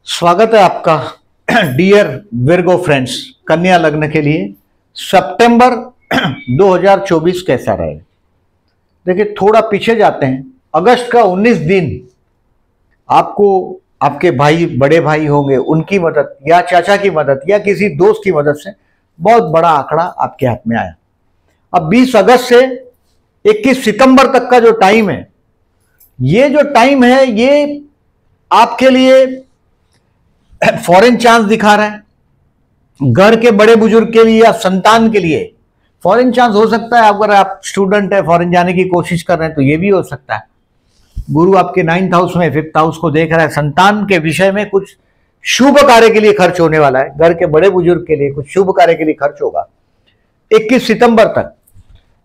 स्वागत है आपका डियर विर्गो फ्रेंड्स। कन्या लग्न के लिए सितंबर 2024 कैसा रहे। देखिए थोड़ा पीछे जाते हैं। अगस्त का 19 दिन आपको आपके भाई बड़े भाई होंगे उनकी मदद या चाचा की मदद या किसी दोस्त की मदद से बहुत बड़ा आंकड़ा आपके हाथ में आया। अब 20 अगस्त से 21 सितंबर तक का जो टाइम है, ये जो टाइम है ये आपके लिए फॉरेन चांस दिखा रहा है। घर के बड़े बुजुर्ग के लिए या संतान के लिए फॉरेन चांस हो सकता है। अगर आप स्टूडेंट है, फॉरेन जाने की कोशिश कर रहे हैं तो ये भी हो सकता है। गुरु आपके 9th हाउस में 5th हाउस को देख रहा है। संतान के विषय में कुछ शुभ कार्य के लिए खर्च होने वाला है। घर के बड़े बुजुर्ग के लिए कुछ शुभ कार्य के लिए खर्च होगा 21 सितंबर तक।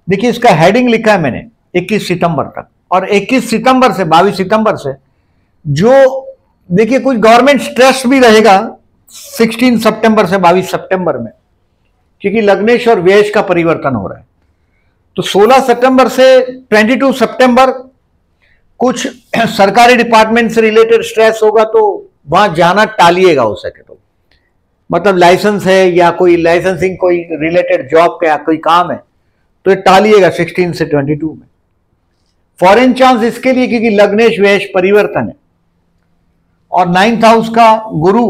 देखिए इसका हेडिंग लिखा है मैंने 21 सितंबर तक, और 21 सितंबर से 22 सितंबर से जो देखिए कुछ गवर्नमेंट स्ट्रेस भी रहेगा 16 सितंबर से 22 सितंबर में, क्योंकि लग्नेश और व्यय का परिवर्तन हो रहा है। तो 16 सितंबर से 22 सितंबर कुछ सरकारी डिपार्टमेंट से रिलेटेड स्ट्रेस होगा, तो वहां जाना टालिएगा हो सके तो। मतलब लाइसेंस है या कोई लाइसेंसिंग कोई रिलेटेड जॉब का या कोई काम है तो ये टालिएगा 16 से 22 में। फॉरेन चांस इसके लिए क्योंकि लग्नेश व्यय परिवर्तन है, और 9th हाउस का गुरु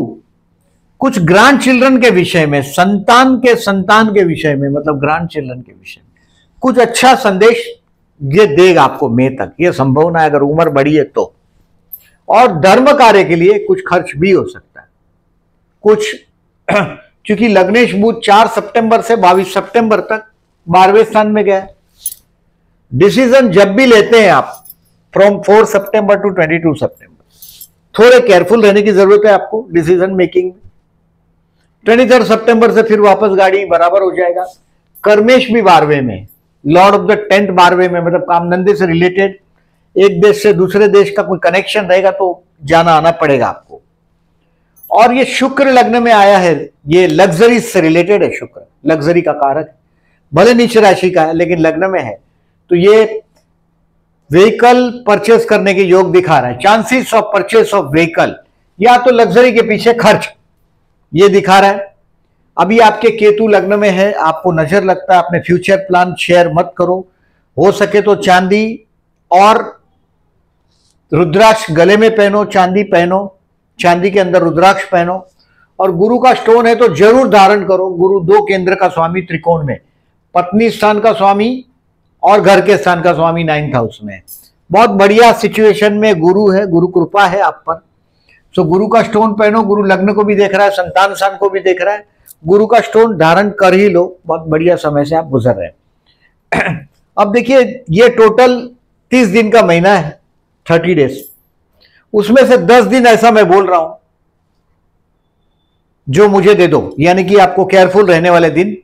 कुछ ग्रैंड चिल्ड्रन के विषय में, संतान के विषय में, मतलब ग्रैंड चिल्ड्रन के विषय में कुछ अच्छा संदेश ये देगा आपको मई तक। ये संभावना है अगर उम्र बड़ी है तो। और धर्म कार्य के लिए कुछ खर्च भी हो सकता है कुछ, क्योंकि लग्नेश बुध 4 सितंबर से 22 सितंबर तक 12वें स्थान में गया। डिसीजन जब भी लेते हैं आप फ्रॉम 4 सितंबर टू 22 सितंबर थोड़े केयरफुल रहने की जरूरत है आपको डिसीजन मेकिंग में। 23 सितंबर से फिर वापस गाड़ी बराबर हो जाएगा। कर्मेश भी 12वें में, लॉर्ड ऑफ द 10th 12वें में, मतलब कामधंधे से रिलेटेड एक देश से दूसरे देश का कोई कनेक्शन रहेगा तो जाना आना पड़ेगा आपको। और ये शुक्र लग्न में आया है, ये लग्जरी से रिलेटेड है। शुक्र लग्जरी का कारक है, भले नीच राशि का है लेकिन लग्न में है, तो ये व्हीकल परचेस करने के योग दिखा रहा है। Chances of purchase of vehicle या तो लग्जरी के पीछे खर्च, ये दिखा रहा है। अभी आपके केतु लग्न में है, आपको नजर लगता है अपने फ्यूचर प्लान शेयर मत करो। हो सके तो चांदी और रुद्राक्ष गले में पहनो, चांदी पहनो, चांदी के अंदर रुद्राक्ष पहनो। और गुरु का स्टोन है तो जरूर धारण करो। गुरु 2 केंद्र का स्वामी त्रिकोण में, पत्नी स्थान का स्वामी और घर के स्थान का स्वामी 9th हाउस में। बहुत बढ़िया सिचुएशन में गुरु है, गुरु कृपा है आप पर। सो गुरु का स्टोन पहनो। गुरु लग्न को भी देख रहा है, संतान स्थान को भी देख रहा है। गुरु का स्टोन धारण कर ही लो, बहुत बढ़िया समय से आप गुजर रहे हैं। अब देखिए ये टोटल 30 दिन का महीना है, 30 डेज। उसमें से 10 दिन ऐसा मैं बोल रहा हूं जो मुझे दे दो, यानी कि आपको केयरफुल रहने वाले दिन।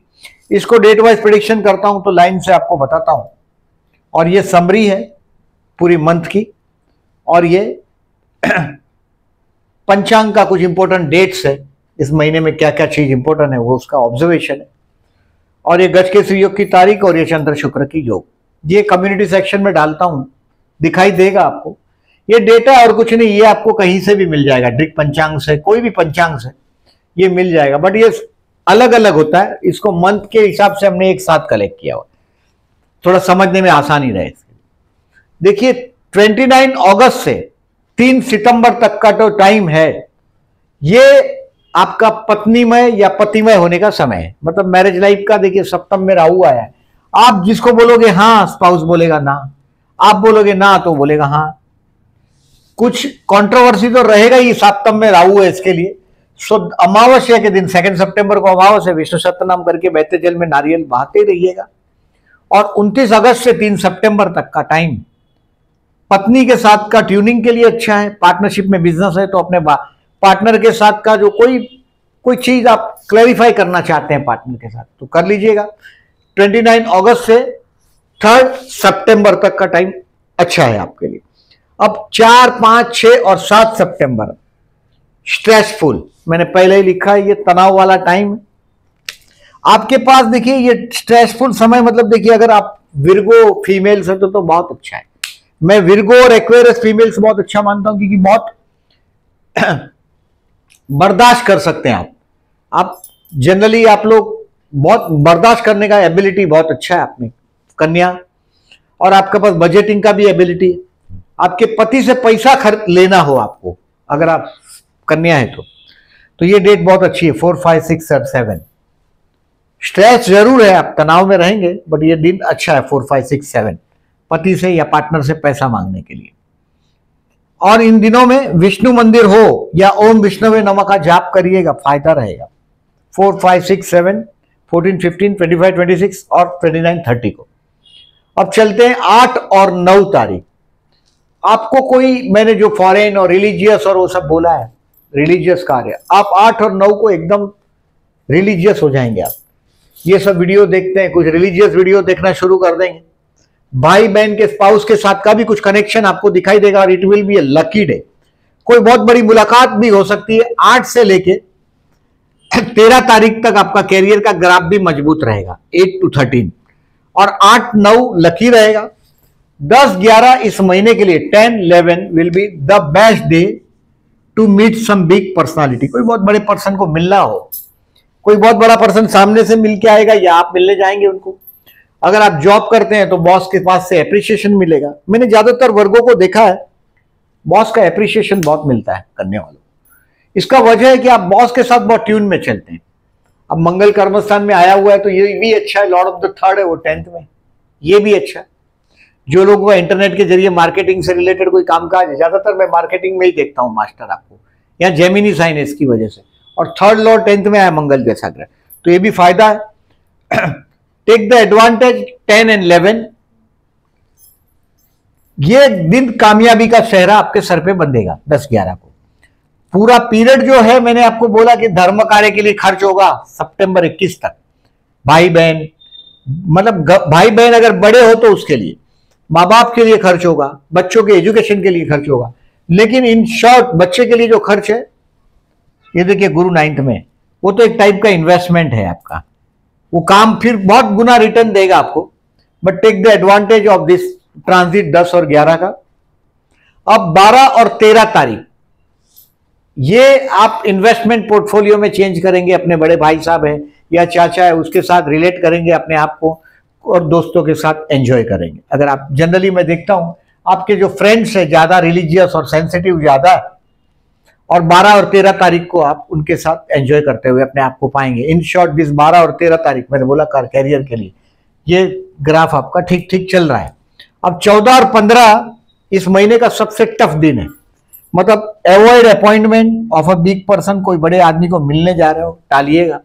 इसको डेट वाइज प्रेडिक्शन करता हूं तो लाइन से आपको बताता हूं। और ये समरी है पूरी मंथ की, और ये पंचांग का कुछ इंपॉर्टेंट डेट्स है, इस महीने में क्या क्या चीज इंपॉर्टेंट है वो उसका ऑब्जर्वेशन है। और ये गजकेसरी योग की तारीख और ये चंद्र शुक्र की योग, ये कम्युनिटी सेक्शन में डालता हूं, दिखाई देगा आपको। ये डेटा और कुछ नहीं, ये आपको कहीं से भी मिल जाएगा, ड्रिक पंचांग से, कोई भी पंचांग से ये मिल जाएगा। बट ये अलग अलग होता है, इसको मंथ के हिसाब से हमने एक साथ कलेक्ट किया हुआ, थोड़ा समझने में आसानी रहे। देखिए 29 अगस्त से 3 सितंबर तक का जो टाइम है ये आपका पत्नीमय या पतिमय होने का समय है, मतलब मैरिज लाइफ का। देखिए सप्तम में राहु आया है। आप जिसको बोलोगे हाँ, स्पाउस बोलेगा ना, आप बोलोगे ना तो बोलेगा हाँ। कुछ कंट्रोवर्सी तो रहेगा ही, सप्तम में राहु है इसके लिए। सो अमावस्या के दिन 2 सितंबर को अमावस्या, विष्णु सप्तनाम करके बहते जल में नारियल बहाते रहिएगा। और 29 अगस्त से 3 सितंबर तक का टाइम पत्नी के साथ का ट्यूनिंग के लिए अच्छा है। पार्टनरशिप में बिजनेस है तो अपने पार्टनर के साथ का जो कोई चीज आप क्लैरिफाई करना चाहते हैं पार्टनर के साथ तो कर लीजिएगा। 29 अगस्त से 3 सितंबर तक का टाइम अच्छा है आपके लिए। अब 4, 5, 6 और 7 सितंबर स्ट्रेसफुल, मैंने पहले ही लिखा है, ये तनाव वाला टाइम आपके पास। देखिए ये स्ट्रेसफुल समय, मतलब देखिए अगर आप विर्गो फीमेल्स है तो बहुत अच्छा है। मैं विर्गो और एक्वेरियस फीमेल्स बहुत अच्छा मानता हूं, क्योंकि बहुत बर्दाश्त कर सकते हैं आप जनरली आप लोग बहुत बर्दाश्त करने का एबिलिटी बहुत अच्छा है आप में कन्या, और आपके पास बजटिंग का भी एबिलिटी है। आपके पति से पैसा खर्च लेना हो आपको, अगर आप कन्या है तो ये डेट बहुत अच्छी है, 4, 5, 6 और 7। स्ट्रेस जरूर है, आप तनाव में रहेंगे, बट ये दिन अच्छा है 4, 5, 6, 7 पति से या पार्टनर से पैसा मांगने के लिए। और इन दिनों में विष्णु मंदिर हो या ओम विष्णुवे नमः का जाप करिएगा, फायदा रहेगा। 4, 5, 6, 7, 14, 15, 25, 26 और 29, 30 को। अब चलते हैं 8 और 9 तारीख। आपको कोई, मैंने जो फॉरेन और रिलीजियस और वो सब बोला है, रिलीजियस कार्य, आप 8 और 9 को एकदम रिलीजियस हो जाएंगे। आप ये सब वीडियो देखते हैं, कुछ रिलीजियस वीडियो देखना शुरू कर देंगे, भाई बहन के स्पाउस के साथ का भी कुछ कनेक्शन आपको दिखाई देगा, और it will be A lucky day. कोई बहुत बड़ी मुलाकात भी हो सकती है। 8 से लेके 13 तारीख तक आपका कैरियर का ग्राफ भी मजबूत रहेगा, 8 to 13, और 8, 9 लकी रहेगा। 10, 11 इस महीने के लिए, 10, 11 will be the best day to meet some big personality. कोई बहुत बड़े पर्सन को मिलना हो, कोई बहुत बड़ा पर्सन सामने से मिलके आएगा या आप मिलने जाएंगे उनको। अगर आप जॉब करते हैं तो बॉस के पास से एप्रिसिएशन मिलेगा। मैंने ज्यादातर वर्गों को देखा है, बॉस का एप्रिसिएशन बहुत मिलता है करने वालों को। इसका वजह है कि आप बॉस के साथ बहुत ट्यून में चलते हैं। अब मंगल कर्मस्थान में आया हुआ है तो ये भी अच्छा है, लॉर्ड ऑफ द थर्ड है वो 10th में, ये भी अच्छा है। जो लोगों को इंटरनेट के जरिए मार्केटिंग से रिलेटेड कोई कामकाज है, ज्यादातर मैं मार्केटिंग में ही देखता हूं मास्टर आपको, यहाँ जेमिनी साइन है इसकी वजह से, और 3rd लॉर्ड 10th में आया मंगल जैसा ग्रह, तो ये भी फायदा है। Take the advantage 10 and 11। ये दिन कामयाबी का सेहरा आपके सर पे बंधेगा 10, 11 को। पूरा पीरियड जो है, मैंने आपको बोला कि धर्म कार्य के लिए खर्च होगा सितंबर 21 तक। भाई बहन, मतलब भाई बहन अगर बड़े हो तो उसके लिए, माँ बाप के लिए खर्च होगा, बच्चों के एजुकेशन के लिए खर्च होगा। लेकिन इन शॉर्ट बच्चे के लिए जो खर्च है, ये देखिए गुरु 9th में, वो तो एक टाइप का इन्वेस्टमेंट है आपका, वो काम फिर बहुत गुना रिटर्न देगा आपको। But take the advantage of this transit 10 और 11 का। अब 12 और 13 तारीख ये आप इन्वेस्टमेंट पोर्टफोलियो में चेंज करेंगे, अपने बड़े भाई साहब है या चाचा है उसके साथ रिलेट करेंगे अपने आप को, और दोस्तों के साथ एंजॉय करेंगे। अगर आप जनरली, मैं देखता हूं आपके जो फ्रेंड्स है ज्यादा रिलीजियस और सेंसिटिव ज्यादा, और 12 और 13 तारीख को आप उनके साथ एंजॉय करते हुए अपने आप को पाएंगे। इन शॉर्ट दिस 12 और 13 तारीख, मैंने बोला कैरियर के लिए ये ग्राफ आपका ठीक ठीक चल रहा है। अब 14 और 15 इस महीने का सबसे टफ दिन है, मतलब avoid appointment of a big person, कोई बड़े आदमी को मिलने जा रहे हो टालिएगा।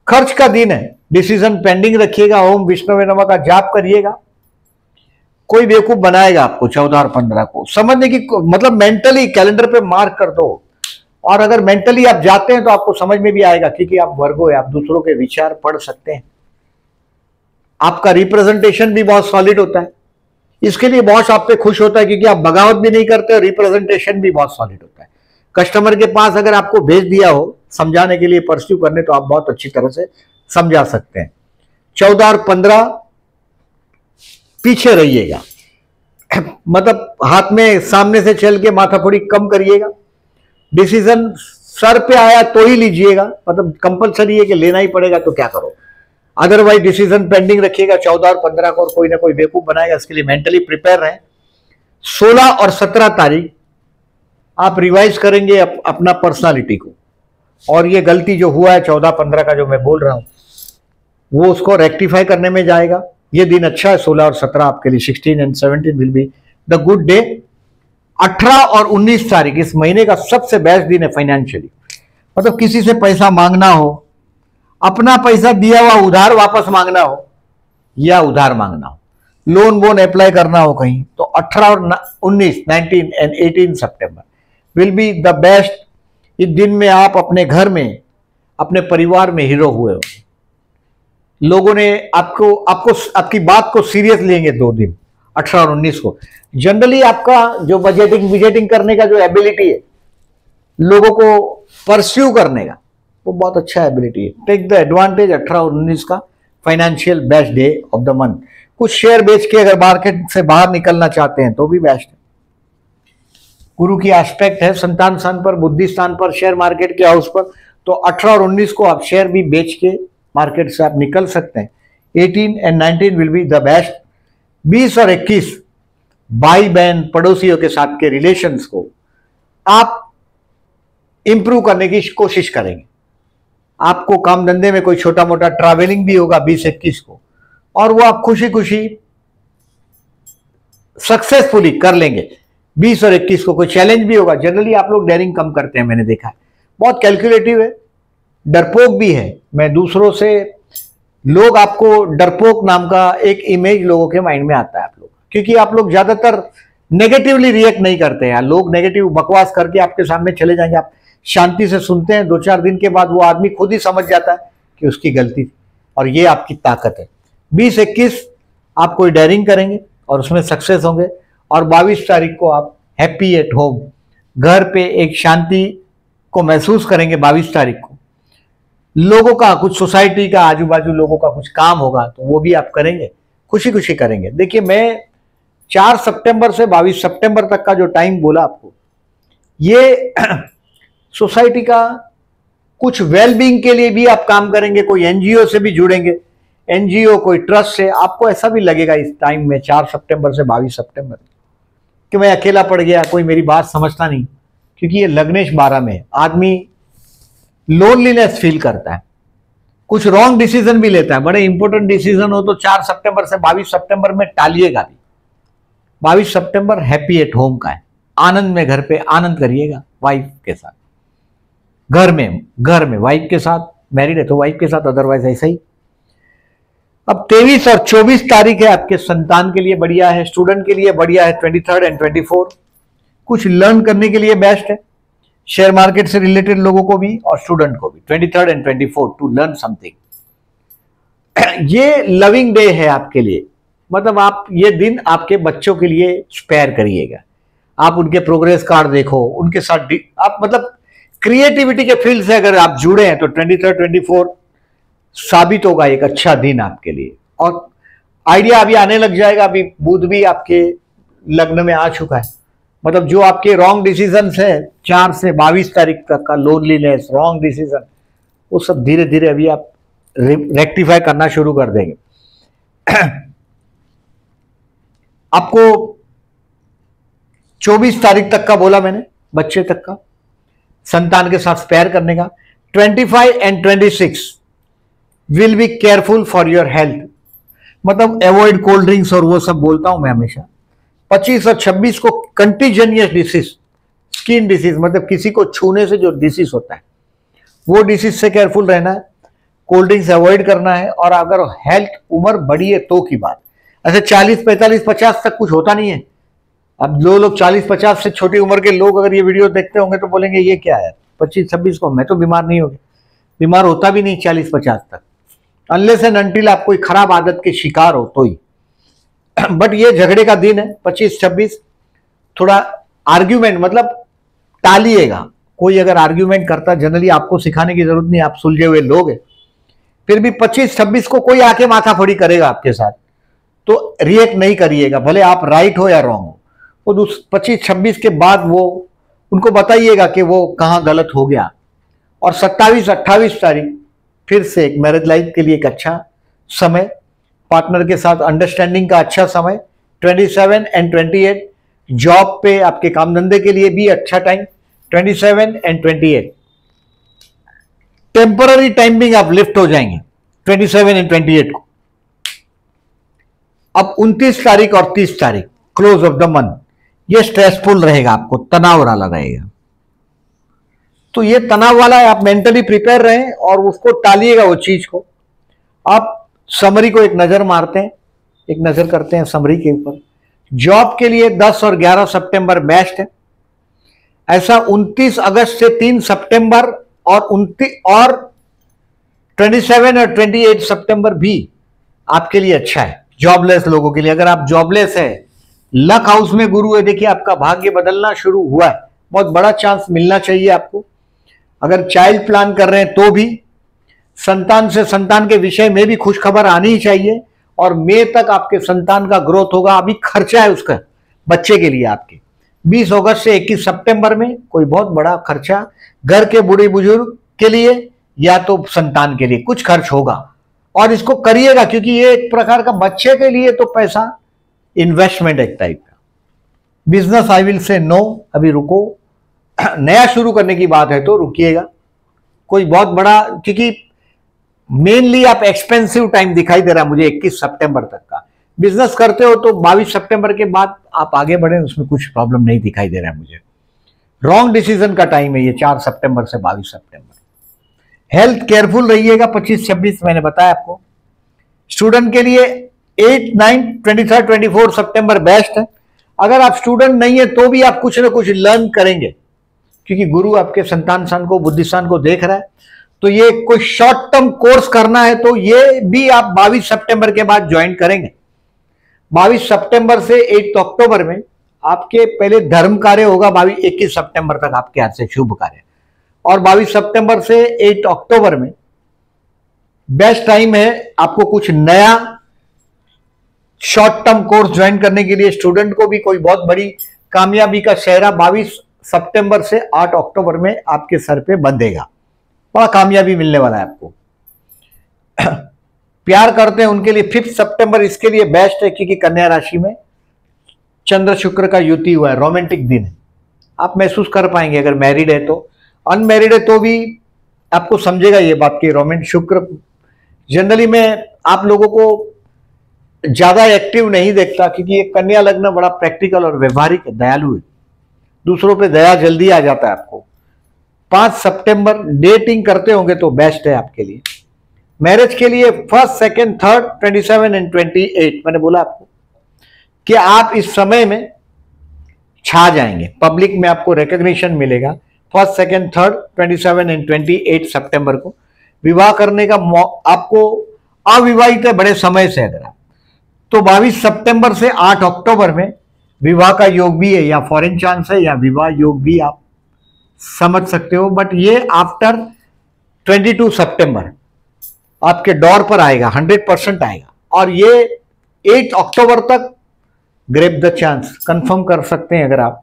खर्च का दिन है, डिसीजन पेंडिंग रखिएगा, ओम विष्णुवे नमः का जाप करिएगा। कोई बेवकूफ बनाएगा आपको 14 और 15 को, समझने की मतलब मेंटली कैलेंडर पे मार्क कर दो, और अगर मेंटली आप जाते हैं तो आपको समझ में भी आएगा, क्योंकि आप वर्गो है, आप दूसरों के विचार पढ़ सकते हैं। आपका रिप्रेजेंटेशन भी बहुत सॉलिड होता है, इसके लिए बॉस आप पे खुश होता है, क्योंकि आप बगावत भी नहीं करते और रिप्रेजेंटेशन भी बहुत सॉलिड होता है। कस्टमर के पास अगर आपको भेज दिया हो समझाने के लिए, परस्यू करने, तो आप बहुत अच्छी तरह से समझा सकते हैं। 14 और 15 पीछे रहिएगा, मतलब हाथ में सामने से चल के माथाफोड़ी कम करिएगा। डिसीजन सर पे आया तो ही लीजिएगा, मतलब कंपलसरी है कि लेना ही पड़ेगा तो क्या करो, अदरवाइज डिसीजन पेंडिंग रखिएगा 14 और 15 को, और कोई ना कोई बेवकूफ बनाएगा, इसके लिए मेंटली प्रिपेयर रहें। 16 और 17 तारीख आप रिवाइज करेंगे अपना पर्सनालिटी को, और ये गलती जो हुआ है 14-15 का जो मैं बोल रहा हूं, वो उसको रेक्टिफाई करने में जाएगा। ये दिन अच्छा है 16 और 17 आपके लिए। 16 and 17 will be the good day. 18 और 19 तारीख इस महीने का सबसे बेस्ट दिन है फाइनेंशियली, मतलब किसी से पैसा मांगना हो, अपना पैसा दिया हुआ उधार वापस मांगना हो या उधार मांगना हो, लोन वोन अप्लाई करना हो कहीं, तो 18 और 19, 19 and 18 September will be the best. इस दिन में आप अपने घर में, अपने परिवार में हीरो हुए हो, लोगों ने आपको आपकी बात को सीरियस लेंगे 2 दिन 18 और 19 को। जनरली आपका जो बजटिंग करने का जो एबिलिटी है, लोगों को परस्यू करने का, वो बहुत अच्छा एबिलिटी है। टेक द एडवांटेज 18 और 19 का, financial best day of the month. कुछ शेयर बेच के अगर मार्केट से बाहर निकलना चाहते हैं तो भी बेस्ट है। गुरु की एस्पेक्ट है संतान स्थान पर, बुद्धि स्थान पर, शेयर मार्केट के हाउस पर, तो 18 और 19 को आप शेयर भी बेच के मार्केट से आप निकल सकते हैं। 18 and 19 will be the best. 20 और 21 भाई बहन पड़ोसियों के साथ के रिलेशंस को आप इंप्रूव करने की कोशिश करेंगे। आपको काम धंधे में कोई छोटा मोटा ट्रैवलिंग भी होगा 20-21 को, और वो आप खुशी खुशी सक्सेसफुली कर लेंगे। 20 और 21 को कोई चैलेंज भी होगा। जनरली आप लोग डेयरिंग कम करते हैं, मैंने देखा है, बहुत कैलकुलेटिव है, डरपोक भी है। मैं दूसरों से, लोग आपको डरपोक नाम का एक इमेज लोगों के माइंड में आता है आप लोग, क्योंकि आप लोग ज्यादातर नेगेटिवली रिएक्ट नहीं करते हैं। लोग नेगेटिव बकवास करके आपके सामने चले जाएंगे, आप शांति से सुनते हैं, 2-4 दिन के बाद वो आदमी खुद ही समझ जाता है कि उसकी गलती थी, और ये आपकी ताकत है। 20-21 आप कोई डेयरिंग करेंगे और उसमें सक्सेस होंगे, और 22 तारीख को आप हैप्पी एट होम, घर पे एक शांति को महसूस करेंगे। 22 तारीख को लोगों का कुछ, सोसाइटी का, आजू बाजू लोगों का कुछ काम होगा तो वो भी आप करेंगे, खुशी खुशी करेंगे। देखिए, मैं 4 सितंबर से 22 सितंबर तक का जो टाइम बोला आपको, ये सोसाइटी का कुछ वेलबींग के लिए भी आप काम करेंगे, कोई एनजीओ से भी जुड़ेंगे, एनजीओ कोई ट्रस्ट से। आपको ऐसा भी लगेगा इस टाइम में 4 सितंबर से 22 सितंबर कि मैं अकेला पड़ गया, कोई मेरी बात समझता नहीं, क्योंकि ये लग्नेश 12 में आदमी लोनलीनेस फील करता है, कुछ रॉन्ग डिसीजन भी लेता है। बड़े इंपॉर्टेंट डिसीजन हो तो 4 सितंबर से 22 सितंबर में टालिएगा भी। 22 सितंबर हैप्पी एट होम का है, आनंद में घर पे आनंद करिएगा वाइफ के साथ, घर में वाइफ के साथ, मैरिड है तो वाइफ के साथ, अदरवाइज ऐसा ही। अब 23 और 24 तारीख है आपके संतान के लिए बढ़िया है, स्टूडेंट के लिए बढ़िया है। 23 एंड 24 कुछ लर्न करने के लिए बेस्ट है, शेयर मार्केट से रिलेटेड लोगों को भी और स्टूडेंट को भी। 23 एंड 24 टू लर्न समथिंग। ये लविंग डे है आपके लिए, मतलब आप ये दिन आपके बच्चों के लिए स्पेयर करिएगा। आप उनके प्रोग्रेस कार्ड देखो, उनके साथ आप, मतलब क्रिएटिविटी के फील्ड से अगर आप जुड़े हैं तो 23-24 साबित होगा एक अच्छा दिन आपके लिए। और आइडिया अभी आने लग जाएगा, अभी बुध भी आपके लग्न में आ चुका है, मतलब जो आपके रॉन्ग डिसीजंस है 4 से 22 तारीख तक का, लोनलीनेस, रॉन्ग डिसीजन, वो सब धीरे धीरे अभी आप रेक्टिफाई करना शुरू कर देंगे। आपको 24 तारीख तक का बोला मैंने, बच्चे तक का, संतान के साथ स्पेयर करने का। 25 and 26 will be careful for your health, मतलब अवॉइड कोल्ड ड्रिंक्स और वो सब बोलता हूं मैं हमेशा। 25 और 26 को कंटीजेनियस डिसीज, स्किन डिसीज, मतलब किसी को छूने से जो डिसीज होता है वो डिसीज से केयरफुल रहना है, कोल्ड ड्रिंक्स अवॉइड करना है। और अगर हेल्थ उम्र बड़ी है तो की बात, ऐसे 40, 45, 50 तक कुछ होता नहीं है। अब जो लोग 40-50 से छोटी उम्र के लोग अगर ये वीडियो देखते होंगे तो बोलेंगे ये क्या है, 25-26 को मैं तो बीमार नहीं हो गया, बीमार होता भी नहीं 40-50 तक, अनलेस एंड अनटिल आप कोई खराब आदत के शिकार हो तो ही। बट ये झगड़े का दिन है 25-26, थोड़ा आर्ग्यूमेंट, मतलब टालिएगा। कोई अगर आर्ग्यूमेंट करता, जनरली आपको सिखाने की जरूरत नहीं, आप सुलझे हुए लोग हैं, फिर भी 25-26 को कोई आके माथा फोड़ी करेगा आपके साथ तो रिएक्ट नहीं करिएगा, भले आप राइट हो या रॉन्ग हो। वो 25-26 के बाद वो उनको बताइएगा कि वो कहाँ गलत हो गया। और 27-28 तारीख फिर से एक मैरिज लाइफ के लिए एक अच्छा समय, पार्टनर के साथ अंडरस्टैंडिंग का अच्छा समय। 27 एंड 28 जॉब पे आपके काम धंधे के लिए भी अच्छा टाइम। 27 एंड 28 टेम्पररी टाइमिंग आप लिफ्ट हो जाएंगे 27 एंड 28 को। अब 29 तारीख और 30 तारीख क्लोज ऑफ द मंथ, ये स्ट्रेसफुल रहेगा, आपको तनाव वाला रहेगा। तो ये तनाव वाला है, आप मेंटली प्रिपेयर रहें और उसको टालिएगा वो चीज को। आप समरी को एक नजर मारते हैं, एक नजर करते हैं समरी के ऊपर। जॉब के लिए 10 और 11 सितंबर बेस्ट है। ऐसा 29 अगस्त से 3 सितंबर और 27 और 28 सितंबर भी आपके लिए अच्छा है जॉबलेस लोगों के लिए। अगर आप जॉबलेस है, लक हाउस में गुरु है, देखिए आपका भाग्य बदलना शुरू हुआ है, बहुत बड़ा चांस मिलना चाहिए आपको। अगर चाइल्ड प्लान कर रहे हैं तो भी संतान से, संतान के विषय में भी खुश खबर आनी ही चाहिए। और मई तक आपके संतान का ग्रोथ होगा। अभी खर्चा है उसका बच्चे के लिए आपके, 20 अगस्त से 21 सितंबर में कोई बहुत बड़ा खर्चा घर के बूढ़े बुजुर्ग के लिए या तो संतान के लिए कुछ खर्च होगा, और इसको करिएगा क्योंकि ये एक प्रकार का बच्चे के लिए तो पैसा इन्वेस्टमेंट एक टाइप का। Business I will say no, अभी रुको, नया शुरू करने की बात है तो रुकिएगा। कोई बहुत बड़ा, क्योंकि मेनली आप एक्सपेंसिव टाइम दिखाई दे रहा है मुझे 21 सितंबर तक का। बिजनेस करते हो तो 22 सितंबर के बाद आप आगे बढ़े, उसमें कुछ प्रॉब्लम नहीं दिखाई दे रहा है मुझे। रॉन्ग डिसीजन का टाइम है ये 4 सितंबर से 22 सितंबर। हेल्थ केयरफुल रहिएगा। 25-26 मैंने बताया आपको। स्टूडेंट के लिए 8, 9, 23, 24 सितंबर बेस्ट है। अगर आप स्टूडेंट नहीं है तो भी आप कुछ ना कुछ लर्न करेंगे, क्योंकि गुरु आपके संतान स्थान को, बुद्धिस्थान को देख रहा है। तो ये कोई शॉर्ट टर्म कोर्स करना है तो ये भी आप 22 सितंबर के बाद ज्वाइन करेंगे। 22 सितंबर से 8 अक्टूबर में आपके पहले धर्म कार्य होगा। 21 सितंबर तक आपके हाथ से शुभ कार्य, और 22 सितंबर से 8 अक्टूबर में बेस्ट टाइम है आपको कुछ नया शॉर्ट टर्म कोर्स ज्वाइन करने के लिए। स्टूडेंट को भी कोई बहुत बड़ी कामयाबी का सेहरा 22 सितंबर से 8 अक्टूबर में आपके सर पे बंधेगा। बड़ा कामयाबी मिलने वाला है आपको। प्यार करते हैं उनके लिए 5 सितंबर इसके लिए बेस्ट है, क्योंकि कन्या राशि में चंद्र शुक्र का युति हुआ है, रोमांटिक दिन है। आप महसूस कर पाएंगे। अगर मैरिड है तो, अनमैरिड है तो भी आपको समझेगा ये बात कि रोमांटिक शुक्र जनरली में आप लोगों को ज्यादा एक्टिव नहीं देखता, क्योंकि ये कन्या लग्न बड़ा प्रैक्टिकल और व्यवहारिक है, दयालु है, दूसरों पे दया जल्दी आ जाता है आपको। 5 सितंबर डेटिंग करते होंगे तो बेस्ट है आपके लिए। मैरिज के लिए 1, 2, 3, 27 एंड 28 मैंने बोला आपको कि आप इस समय में छा जाएंगे, पब्लिक में आपको रिकॉग्निशन मिलेगा। 1, 2, 3, 27 एंड 28 सितंबर को विवाह करने का आपको अविवाहित है बड़े समय से अगर आप, तो 22 सितंबर से 8 अक्टूबर में विवाह का योग भी है, या फॉरेन चांस है या विवाह योग भी आप समझ सकते हो। बट ये आफ्टर 22 सितंबर आपके डोर पर आएगा, 100% आएगा। और ये 8 अक्टूबर तक ग्रैब द चांस कंफर्म कर सकते हैं। अगर आप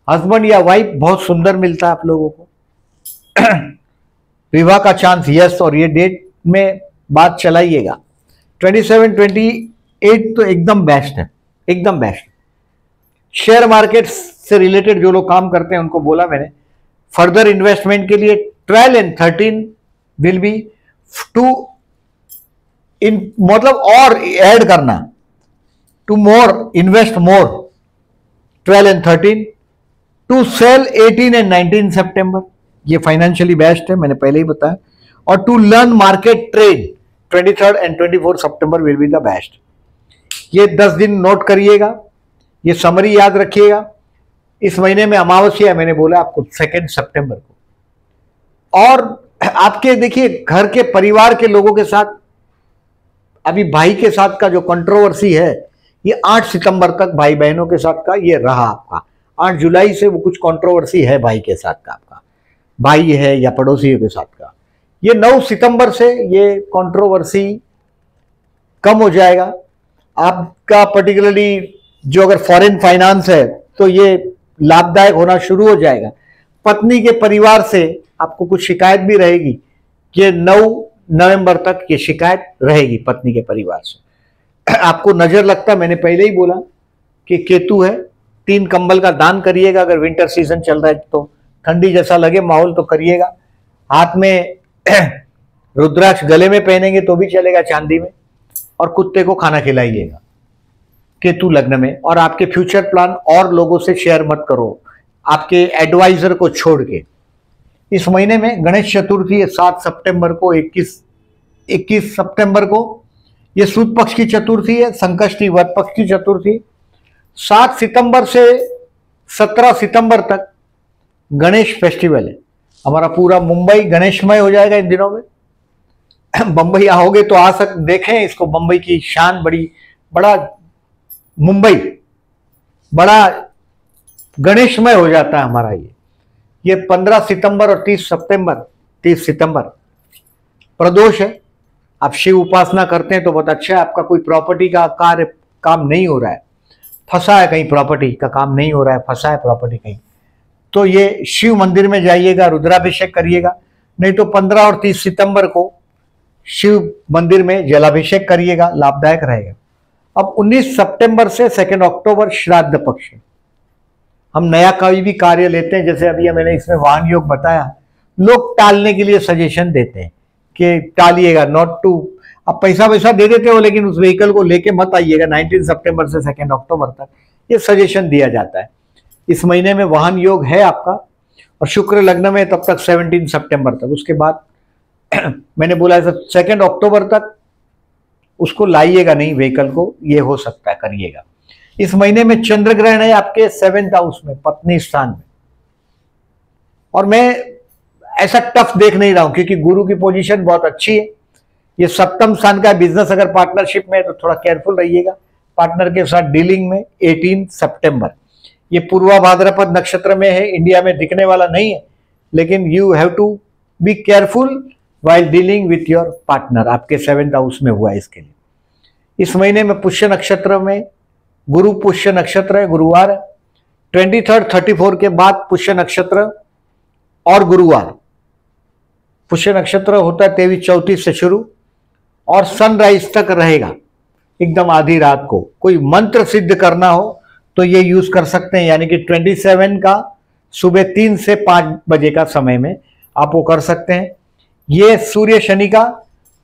हस्बैंड या वाइफ बहुत सुंदर मिलता है आप लोगों को विवाह का चांस यस, और ये डेट में बात चलाइएगा। 27, 28 तो एकदम बेस्ट है, एकदम बेस्ट। शेयर मार्केट से रिलेटेड जो लोग काम करते हैं उनको बोला मैंने, फर्दर इन्वेस्टमेंट के लिए 12 and 13 will be two in, मतलब और ऐड करना, to more invest more 12 and 13, to sell 18 and 19 सितंबर, ये फाइनेंशियली बेस्ट है, मैंने पहले ही बताया। और to learn market trade 23 and 24 सितंबर विल बी द बेस्ट। ये 10 दिन नोट करिएगा, ये समरी याद रखिएगा। इस महीने में अमावस्या है, मैंने बोला आपको 2 सितंबर को। और आपके देखिए घर के परिवार के लोगों के साथ, अभी भाई के साथ का जो कंट्रोवर्सी है ये 8 सितंबर तक भाई बहनों के साथ का ये रहा आपका। 8 जुलाई से वो कुछ कंट्रोवर्सी है भाई के साथ का, आपका भाई है या पड़ोसियों के साथ का। ये 9 सितंबर से ये कंट्रोवर्सी कम हो जाएगा आपका। पर्टिकुलरली जो अगर फॉरेन फाइनेंस है तो ये लाभदायक होना शुरू हो जाएगा। पत्नी के परिवार से आपको कुछ शिकायत भी रहेगी, ये 9 नवंबर तक ये शिकायत रहेगी पत्नी के परिवार से। आपको नजर लगता, मैंने पहले ही बोला कि केतु है। 3 कंबल का दान करिएगा। अगर विंटर सीजन चल रहा है तो ठंडी जैसा लगे माहौल तो करिएगा। हाथ में रुद्राक्ष गले में पहनेंगे तो भी चलेगा, चांदी में। और कुत्ते को खाना खिलाइएगा केतु लग्न में। और आपके फ्यूचर प्लान और लोगों से शेयर मत करो, आपके एडवाइजर को छोड़ के। इस महीने में गणेश चतुर्थी है 7 सितंबर को, 21 सितंबर को ये सुद पक्ष की चतुर्थी है, संकष्टी वद पक्ष की चतुर्थी। 7 सितंबर से 17 सितंबर तक गणेश फेस्टिवल है। हमारा पूरा मुंबई गणेशमय हो जाएगा इन दिनों में। बंबई आओगे तो आ देखें इसको, बंबई की शान बड़ा मुंबई बड़ा गणेशमय हो जाता है हमारा। ये 15 सितंबर और 30 सितंबर प्रदोष है। आप शिव उपासना करते हैं तो बहुत अच्छा है। आपका कोई प्रॉपर्टी का कार्य काम नहीं हो रहा है फंसा है कहीं, प्रॉपर्टी का काम नहीं हो रहा है, फंसा है प्रॉपर्टी कहीं, तो ये शिव मंदिर में जाइएगा, रुद्राभिषेक करिएगा। नहीं तो 15 और 30 सितंबर को शिव मंदिर में जलाभिषेक करिएगा, लाभदायक रहेगा। अब 19 सितंबर से 2 अक्टूबर श्राद्ध पक्ष। हम नया कोई भी कार्य लेते हैं, जैसे अभी मैंने इसमें वाहन योग बताया, लोग टालने के लिए सजेशन देते हैं कि टालिएगा, नॉट टू। अब पैसा वैसा दे देते हो लेकिन उस व्हीकल को लेके मत आइएगा 19 सितंबर से 2 अक्टूबर तक, ये सजेशन दिया जाता है। इस महीने में वाहन योग है आपका, और शुक्र लग्न में तब तक 17 सितंबर तक। उसके बाद मैंने बोला है 2 अक्टूबर तक उसको लाइएगा नहीं व्हीकल को, ये हो सकता है, करिएगा। इस महीने में चंद्र ग्रहण है आपके 7th हाउस में, पत्नी स्थान में, और मैं ऐसा टफ देख नहीं रहा हूं क्योंकि गुरु की पोजीशन बहुत अच्छी है। ये 7th स्थान का बिजनेस अगर पार्टनरशिप में है तो थोड़ा केयरफुल रहिएगा पार्टनर के साथ डीलिंग में। 18 सितंबर ये पूर्वा भाद्रपद नक्षत्र में है, इंडिया में दिखने वाला नहीं है, लेकिन you have to be careful while dealing with your partner. आपके 7th हाउस में हुआ है इसके लिए। इस महीने में पुष्य नक्षत्र में, गुरु पुष्य नक्षत्र है, गुरुवार है। 23, 34 के बाद पुष्य नक्षत्र और गुरुवार। पुष्य नक्षत्र होता है 23-34 से शुरू और सनराइज तक रहेगा, एकदम आधी रात को। कोई मंत्र सिद्ध करना हो तो ये यूज कर सकते हैं, यानी कि 27 का सुबह 3 से 5 बजे का समय में आप वो कर सकते हैं। ये सूर्य शनि का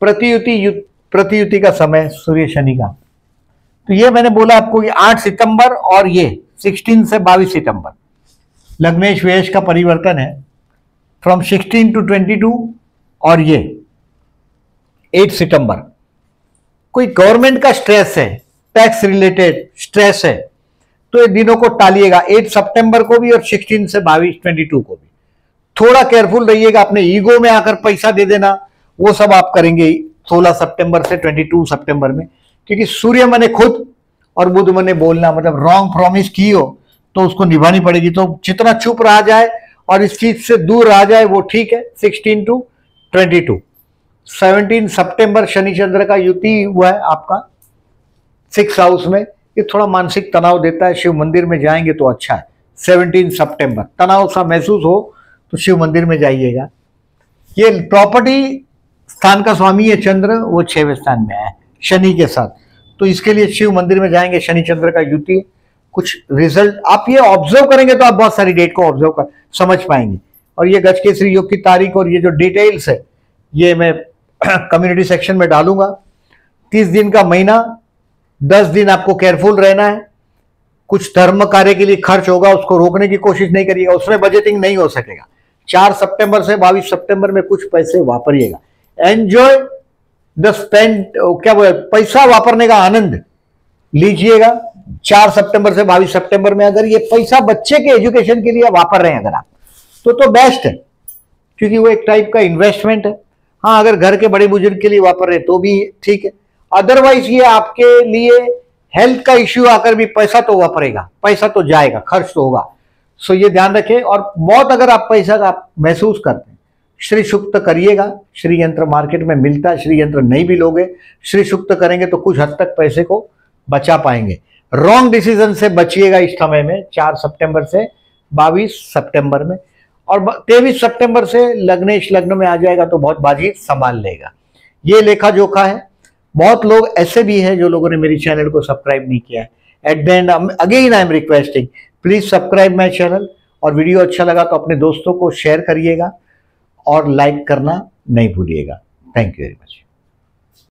प्रतियुति का समय, सूर्य शनि का। तो ये मैंने बोला आपको कि 8 सितंबर और ये 16 से 22 सितंबर लग्नेश वेश का परिवर्तन है, फ्रॉम 16 to 22। और ये 8 सितंबर कोई गवर्नमेंट का स्ट्रेस है, टैक्स रिलेटेड स्ट्रेस है, तो ये दिनों को टालिएगा। 8 सितंबर को भी और 16 से 22 को भी थोड़ा केयरफुल रहिएगा। अपने ईगो में आकर पैसा दे देना, वो सब आप करेंगे 16 सितंबर से 22 सितंबर में, क्योंकि सूर्य मने खुद और बुध मने बोलना, मतलब रॉन्ग प्रॉमिस की हो तो उसको निभानी पड़ेगी। तो जितना चुप रहा जाए और इस चीज से दूर रहा जाए वो ठीक है। 16 to 22, 17 सितंबर शनि चंद्र का युति हुआ है आपका 6th हाउस में, ये थोड़ा मानसिक तनाव देता है। शिव मंदिर में जाएंगे तो अच्छा है। 17 सितंबर तनाव सा महसूस हो तो शिव मंदिर में जाइएगा। ये प्रॉपर्टी स्थान का स्वामी है चंद्र, वो 6वें स्थान में है शनि के साथ, तो इसके लिए शिव मंदिर में जाएंगे। शनि चंद्र का युति, कुछ रिजल्ट आप ये ऑब्जर्व करेंगे तो आप बहुत सारी डेट को ऑब्जर्व कर समझ पाएंगे। और ये गजकेसरी योग की तारीख और ये जो डिटेल्स है ये मैं कम्युनिटी सेक्शन में डालूंगा। 30 दिन का महीना, 10 दिन आपको केयरफुल रहना है। कुछ धर्म कार्य के लिए खर्च होगा, उसको रोकने की कोशिश नहीं करिएगा, उसमें बजटिंग नहीं हो सकेगा। 4 सितंबर से 22 सितंबर में कुछ पैसे वापरिएगा। एंजॉय द स्पेंड, क्या बोले, पैसा वापरने का आनंद लीजिएगा। 4 सितंबर से 22 सितंबर में अगर ये पैसा बच्चे के एजुकेशन के लिए वापर रहे हैं अगर आप, तो बेस्ट है, क्योंकि वो एक टाइप का इन्वेस्टमेंट है। हाँ, अगर घर के बड़े बुजुर्ग के लिए वापर रहे तो भी ठीक है। अदरवाइज ये आपके लिए हेल्थ का इश्यू आकर भी पैसा तो वापरेगा, पैसा तो जाएगा, खर्च तो होगा। सो ये ध्यान रखें। और बहुत अगर आप पैसा का महसूस करते हैं, श्री सुक्त करिएगा। श्री यंत्र मार्केट में मिलता है, श्री यंत्र नहीं भी लोगे, श्री सुक्त करेंगे तो कुछ हद तक पैसे को बचा पाएंगे। रॉन्ग डिसीजन से बचिएगा इस समय में, 4 सितंबर से 22 सितंबर में। और 23 सितंबर से लग्नेश लग्न में आ जाएगा तो बहुत बाजी संभाल लेगा। ये लेखा जोखा है। बहुत लोग ऐसे भी हैं जो लोगों ने मेरी चैनल को सब्सक्राइब नहीं किया है। At the end again I am requesting, please subscribe my channel. और वीडियो अच्छा लगा तो अपने दोस्तों को शेयर करिएगा और लाइक करना नहीं भूलिएगा। Thank you very much.